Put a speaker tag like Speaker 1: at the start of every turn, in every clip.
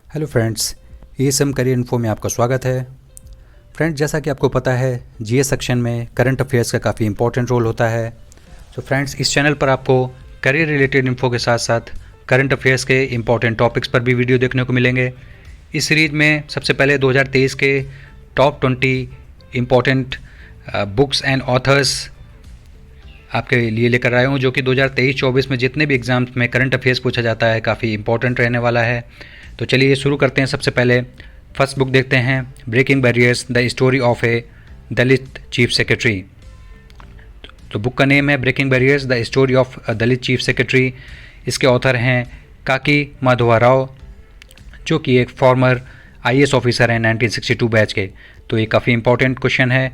Speaker 1: Hello friends, ESM career info में आपका स्वागत है। फ्रेंड्स, जैसा कि आपको पता है, जीएस सेक्शन में करंट अफेयर्स का काफ़ी इंपॉर्टेंट रोल होता है। तो फ्रेंड्स, इस चैनल पर आपको करियर रिलेटेड इन्फो के साथ साथ करंट अफेयर्स के इंपॉर्टेंट टॉपिक्स पर भी वीडियो देखने को मिलेंगे। इस सीरीज़ में सबसे पहले 2023 के top 20 important books and authors आपके लिए लेकर आया हूँ, जो कि 2023-24 में जितने भी एग्ज़ाम्स में करंट अफेयर्स पूछा जाता है काफ़ी इंपॉर्टेंट रहने वाला है। तो चलिए शुरू करते हैं। सबसे पहले फर्स्ट बुक देखते हैं, breaking barriers the story of a Dalit chief secretary. तो बुक का नेम है breaking barriers the story of a Dalit chief secretary. इसके ऑथर हैं काकी माधवा राव, जो कि एक फॉर्मर IAS ऑफिसर हैं 1962 बैच के। तो ये काफ़ी इंपॉर्टेंट क्वेश्चन है।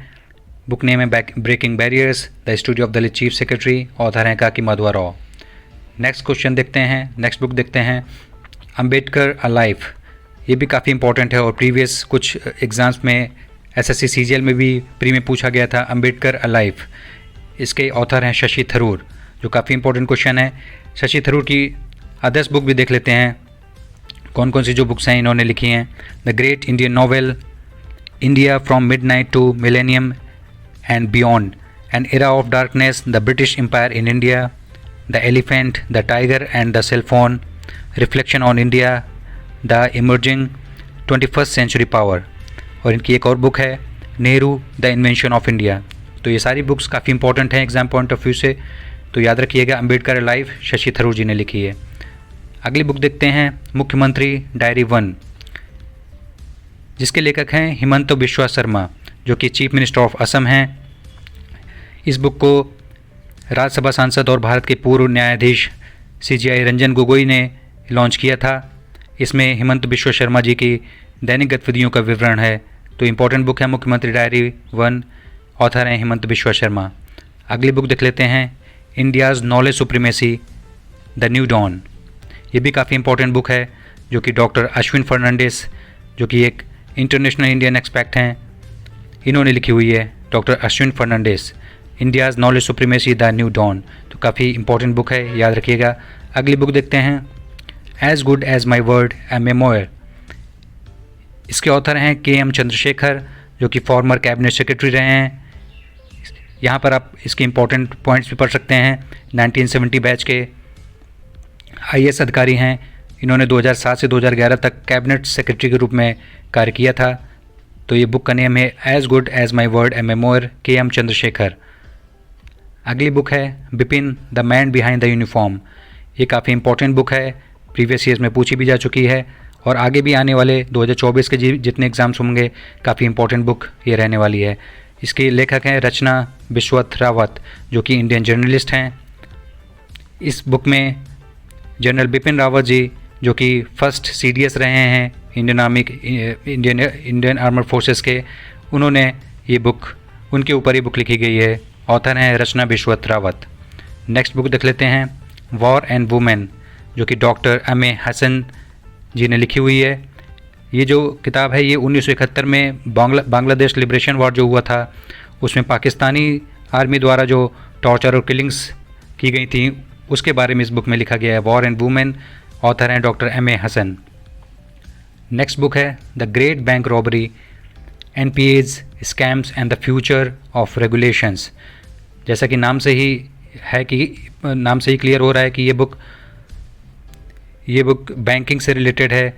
Speaker 1: बुक नेम है breaking barriers the story of Dalit chief secretary, author हैं काकी माधवा राव। नेक्स्ट क्वेश्चन देखते हैं, नेक्स्ट बुक देखते हैं, अंबेडकर अ लाइफ। ये भी काफ़ी इंपॉर्टेंट है और प्रीवियस कुछ एग्ज़ाम्स में SSC CGL में भी प्री में पूछा गया था, अंबेडकर अ लाइफ। इसके ऑथर हैं शशि थरूर, जो काफ़ी इंपॉर्टेंट क्वेश्चन है। शशि थरूर की अदर्स बुक भी देख लेते हैं, कौन कौन सी जो बुक्स हैं इन्होंने लिखी हैं। The great Indian novel, India from midnight to millennium and beyond, an era of darkness, the British empire in India, the elephant, the tiger and the cellphone, reflection on India, the emerging 21st century power. और इनकी एक और book है Nehru the invention of India. तो ये सारी books काफ़ी important हैं एग्जाम पॉइंट ऑफ व्यू से, तो याद रखिएगा। अंबेडकर लाइफ शशि थरूर जी ने लिखी है। अगली बुक देखते हैं, मुख्यमंत्री डायरी 1, जिसके लेखक हैं हिमंत बिश्वा शर्मा, जो कि चीफ मिनिस्टर ऑफ असम हैं। इस बुक को राज्यसभा सांसद और भारत के पूर्व न्यायाधीश CJI रंजन गोगोई ने लॉन्च किया था। इसमें हिमंत बिश्वा शर्मा जी की दैनिक गतिविधियों का विवरण है। तो इम्पॉर्टेंट बुक है मुख्यमंत्री डायरी 1, ऑथर हैं हिमंत बिश्वा शर्मा। अगली बुक देख लेते हैं, India's knowledge supremacy the new dawn. ये भी काफ़ी इंपॉर्टेंट बुक है, जो कि डॉक्टर अश्विन फर्नांडिस, जो कि एक इंटरनेशनल इंडियन एक्सपर्ट हैं, इन्होंने लिखी हुई है। Doctor Ashwin Fernandes, India's knowledge supremacy the new dawn. तो काफ़ी इंपॉर्टेंट बुक है, याद रखिएगा। अगली बुक देखते हैं, as good as my word a memoir. इसके ऑथर हैं KM चंद्रशेखर, जो कि फॉर्मर कैबिनेट सेक्रेटरी रहे हैं। यहाँ पर आप इसके इंपॉर्टेंट पॉइंट्स भी पढ़ सकते हैं। 1970 बैच के IAS अधिकारी हैं। इन्होंने 2007 से 2011 तक कैबिनेट सेक्रेटरी के रूप में कार्य किया था। तो ये बुक का नेम है as good as my word a memoir, KM Chandrasekhar. अगली बुक है Bipin the man behind the uniform. ये काफ़ी इंपॉर्टेंट बुक है, प्रीवियस ईयर्स में पूछी भी जा चुकी है और आगे भी आने वाले 2024 के जितने एग्ज़ाम्स होंगे काफ़ी इंपॉर्टेंट बुक ये रहने वाली है। इसके लेखक हैं रचना बिश्वत रावत, जो कि इंडियन जर्नलिस्ट हैं। इस बुक में जनरल बिपिन रावत जी, जो कि फर्स्ट CDS रहे हैं इंडियन आर्मर्ड फोर्सेस के, उन्होंने ये बुक, उनके ऊपर ये बुक लिखी गई है। ऑथर हैं रचना बिश्वत रावत। नेक्स्ट बुक देख लेते हैं, वॉर एंड वुमेन, जो कि डॉक्टर MA हसन जी ने लिखी हुई है। ये जो किताब है ये 1971 में बांग्लादेश लिबरेशन वॉर जो हुआ था, उसमें पाकिस्तानी आर्मी द्वारा जो टॉर्चर और किलिंग्स की गई थी, उसके बारे में इस बुक में लिखा गया है। वॉर एंड वुमेन, ऑथर हैं doctor MA Hasan. Next book है the great bank robbery, NPAs, scams and the future of regulations. जैसा कि नाम से ही क्लियर हो रहा है कि ये बुक बैंकिंग से रिलेटेड है।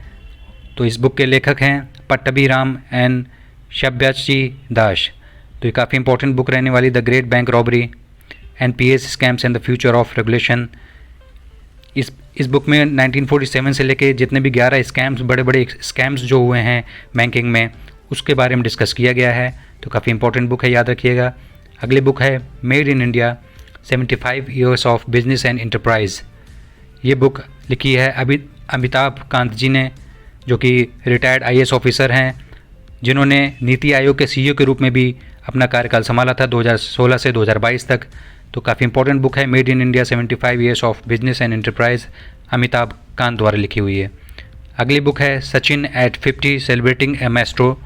Speaker 1: तो इस बुक के लेखक हैं पट्टभीराम एन शब्याची दास। तो ये काफ़ी इंपॉर्टेंट बुक रहने वाली, the great bank robbery, NPAs, scams and the future of regulation. इस बुक में 1947 से लेके जितने भी 11 स्कैम्स, बड़े बड़े स्कैम्स जो हुए हैं बैंकिंग में, उसके बारे में डिस्कस किया गया है। तो काफ़ी इंपॉर्टेंट बुक है, याद रखिएगा। अगली बुक है made in India 75 years of business and enterprise. ये बुक लिखी है अमिताभ कांत जी ने, जो कि रिटायर्ड IAS ऑफिसर हैं, जिन्होंने नीति आयोग के CEO के रूप में भी अपना कार्यकाल संभाला था 2016 से 2022 तक। तो काफ़ी इंपॉर्टेंट बुक है made in India 75 years of business and enterprise, Amitabh Kant द्वारा लिखी हुई है। अगली बुक है सचिन एट 50 सेलिब्रेटिंग ए मैस्ट्रो।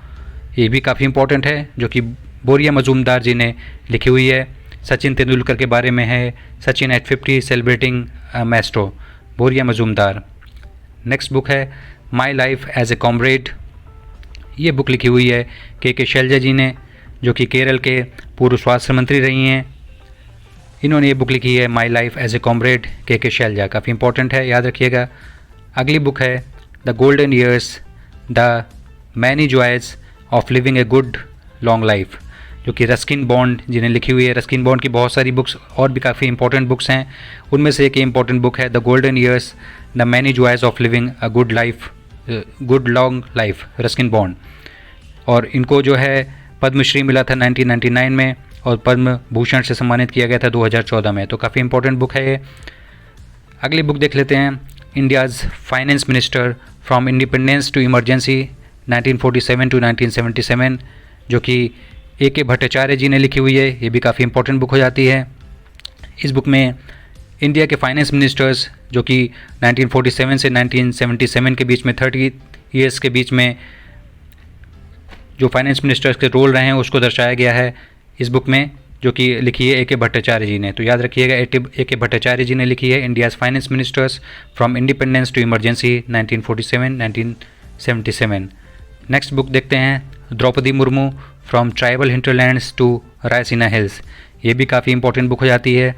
Speaker 1: ये भी काफ़ी इंपॉर्टेंट है, जो कि बोरिया मजूमदार जी ने लिखी हुई है। सचिन तेंदुलकर के बारे में है, सचिन एट 50 सेलिब्रेटिंग मैस्ट्रो, बोरिया मजूमदार। नेक्स्ट बुक है my life as a comrade. ये बुक लिखी हुई है के शैलजा जी ने, जो कि केरल के पूर्व स्वास्थ्य मंत्री रही हैं। इन्होंने ये बुक लिखी है my life as a comrade, K Shailaja, काफ़ी इंपॉर्टेंट है, याद रखिएगा। अगली बुक है the golden years, the many joys of living a good long life, जो कि रस्किन बॉन्ड जी ने लिखी हुई है। रस्किन बॉन्ड की बहुत सारी बुक्स और भी काफ़ी इंपॉर्टेंट बुक्स हैं, उनमें से एक इंपॉर्टेंट बुक है the golden years, the many joys of living a good long life, Ruskin bond. और इनको जो है पद्मश्री मिला था 1999 में और पद्म भूषण से सम्मानित किया गया था 2014 में, तो काफ़ी इंपॉर्टेंट बुक है ये। अगली बुक देख लेते हैं, India's finance minister from independence to emergency 1947 to 1977, जो कि A.K. भट्टाचार्य जी ने लिखी हुई है। ये भी काफ़ी इंपॉर्टेंट बुक हो जाती है। इस बुक में इंडिया के फाइनेंस मिनिस्टर्स, जो कि 1947 से 1977 के बीच में 30 ईयर्स के बीच में जो फाइनेंस मिनिस्टर्स के रोल रहे हैं उसको दर्शाया गया है इस बुक में, जो कि लिखी है A.K. भट्टाचार्य जी ने। तो याद रखिएगा A.K. भट्टाचार्य जी ने लिखी है India's finance ministers from independence to emergency 1947-1977। Next book देखते हैं, Draupadi Murmu from tribal hinterlands to Raisina hills. ये भी काफ़ी इंपॉर्टेंट बुक हो जाती है,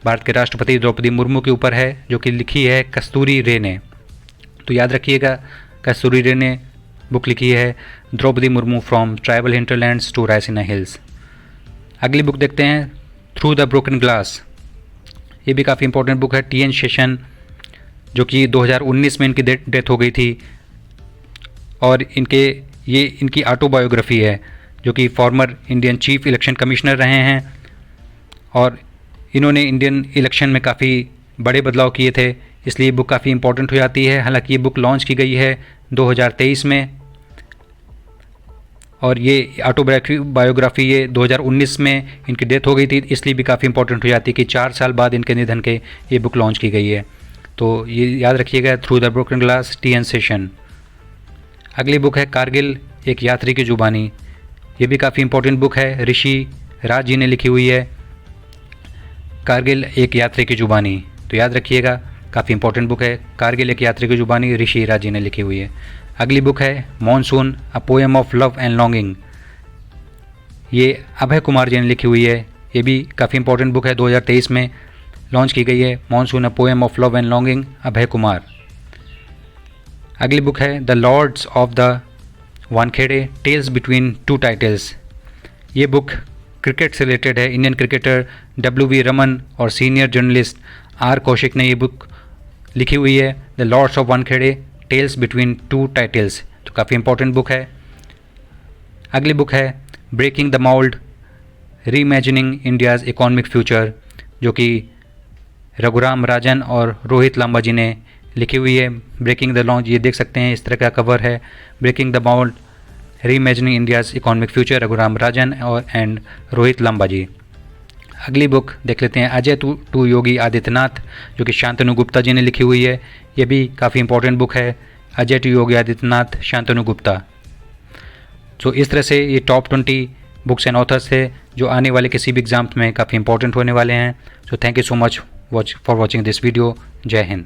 Speaker 1: भारत के राष्ट्रपति द्रौपदी मुर्मू के ऊपर है, जो कि लिखी है कस्तूरी रे ने। तो याद रखिएगा, कस्तूरी रे ने बुक लिखी है Draupadi Murmu from tribal hinterlands to Raisina hills. अगली बुक देखते हैं, थ्रू द ब्रोकन ग्लास। ये भी काफ़ी इंपॉर्टेंट बुक है, T.N. शेषन, जो कि 2019 में इनकी डेथ हो गई थी, और इनकी ऑटोबायोग्राफी है, जो कि former Indian chief election commissioner रहे हैं और इन्होंने इंडियन इलेक्शन में काफ़ी बड़े बदलाव किए थे, इसलिए बुक काफ़ी इंपॉर्टेंट हो जाती है। हालांकि ये बुक लॉन्च की गई है 2023 में और ये ऑटोबायोग्राफी ये 2019 में इनकी डेथ हो गई थी, इसलिए भी काफ़ी इंपॉर्टेंट हो जाती है कि 4 साल बाद इनके निधन के ये बुक लॉन्च की गई है। तो ये याद रखिएगा, through the broken glass, T.N. Seshan. अगली बुक है कारगिल, एक यात्री की जुबानी। ये भी काफ़ी इंपॉर्टेंट बुक है, ऋषि राज जी ने लिखी हुई है, कारगिल एक यात्री की जुबानी। तो याद रखिएगा, काफ़ी इंपॉर्टेंट बुक है, कारगिल एक यात्री की जुबानी, ऋषि राज जी ने लिखी हुई है। अगली बुक है monsoon, a poem of love and longing. ये अभय कुमार जी ने लिखी हुई है। ये भी काफ़ी इंपॉर्टेंट बुक है, 2023 में लॉन्च की गई है, monsoon, a poem of love and longing, Abhay Kumar. अगली बुक है the lords of the Wankhede, tales between two titles. ये बुक क्रिकेट से रिलेटेड है, इंडियन क्रिकेटर W.V. रमन और सीनियर जर्नलिस्ट R. कौशिक ने ये बुक लिखी हुई है, the lords of Wankhede, tales between two titles. तो काफ़ी इंपॉर्टेंट बुक है। अगली बुक है breaking the mould, reimagining India's economic future, जो कि रघुराम राजन और रोहित लांबा जी ने लिखी हुई है। ब्रेकिंग द लॉन्च, ये देख सकते हैं, इस तरह का कवर है, breaking the mould, reimagining India's economic future, Raghuram Rajan और एंड रोहित लांबा जी। अगली बुक देख लेते हैं, अजय टू योगी आदित्यनाथ, जो कि शांतनु गुप्ता जी ने लिखी हुई है। ये भी काफ़ी इंपॉर्टेंट बुक है, अजय टू योगी आदित्यनाथ, शांतनु गुप्ता। तो इस तरह से ये टॉप 20 बुक्स एंड ऑथर्स थे जो आने वाले किसी भी एग्जाम में काफ़ी इंपॉर्टेंट होने वाले हैं। So thank you so much for watching this video. जय हिंद।